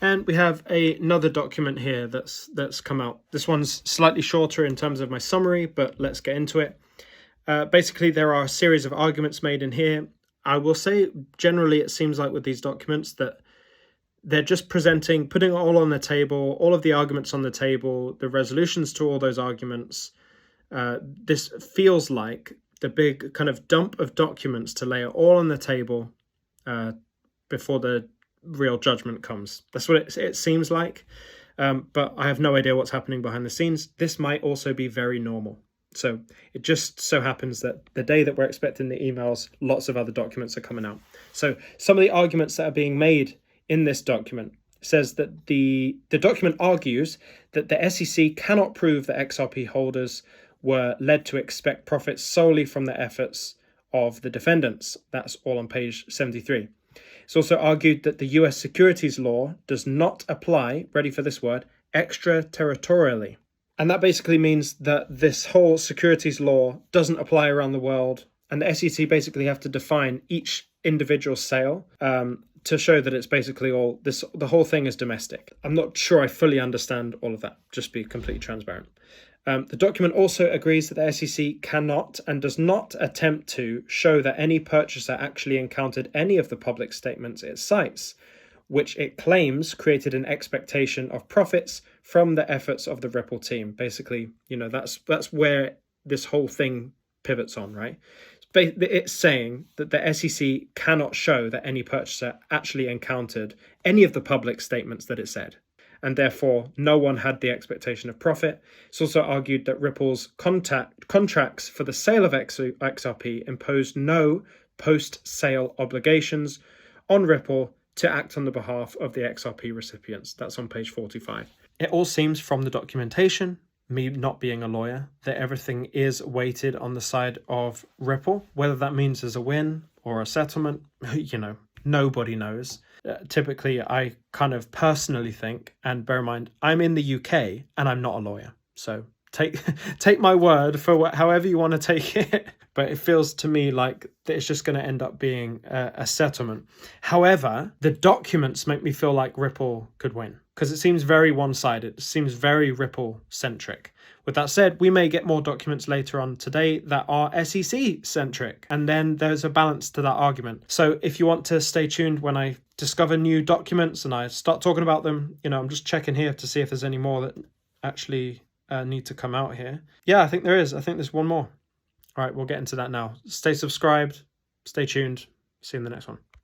And we have another document here that's come out. This one's slightly shorter in terms of my summary, but let's get into it. Basically, there are a series of arguments made in here. I will say, generally, it seems like with these documents that they're just putting it all on the table, all of the arguments on the table, the resolutions to all those arguments. This feels like the big kind of dump of documents to lay it all on the table before the real judgment comes. That's what it seems like. But I have no idea what's happening behind the scenes. This might also be very normal. So it just so happens that the day that we're expecting the emails, lots of other documents are coming out. So some of the arguments that are being made in this document says that the document argues that the SEC cannot prove that XRP holders were led to expect profits solely from the efforts of the defendants. That's all on page 73. It's also argued that the US securities law does not apply, ready for this word, extraterritorially. And that basically means that this whole securities law doesn't apply around the world, and the SEC basically have to define each individual sale to show that it's basically the whole thing is domestic. I'm not sure I fully understand all of that, just be completely transparent. The document also agrees that the SEC cannot and does not attempt to show that any purchaser actually encountered any of the public statements it cites, which it claims created an expectation of profits from the efforts of the Ripple team. Basically, that's where this whole thing pivots on, right? It's saying that the SEC cannot show that any purchaser actually encountered any of the public statements that it said, and therefore no one had the expectation of profit. It's also argued that Ripple's contracts for the sale of XRP imposed no post-sale obligations on Ripple to act on the behalf of the XRP recipients. That's on page 45. It all seems from the documentation, me not being a lawyer, that everything is weighted on the side of Ripple. Whether that means there's a win or a settlement, nobody knows. Typically, I kind of personally think, and bear in mind, I'm in the UK and I'm not a lawyer. So take my word for however you want to take it. But it feels to me like it's just going to end up being a settlement. However, the documents make me feel like Ripple could win because it seems very one-sided. It seems very Ripple-centric. With that said, we may get more documents later on today that are SEC-centric, and then there's a balance to that argument. So if you want to stay tuned when I discover new documents and I start talking about them, I'm just checking here to see if there's any more that actually need to come out here. Yeah, I think there is. I think there's one more. All right, we'll get into that now. Stay subscribed, stay tuned. See you in the next one.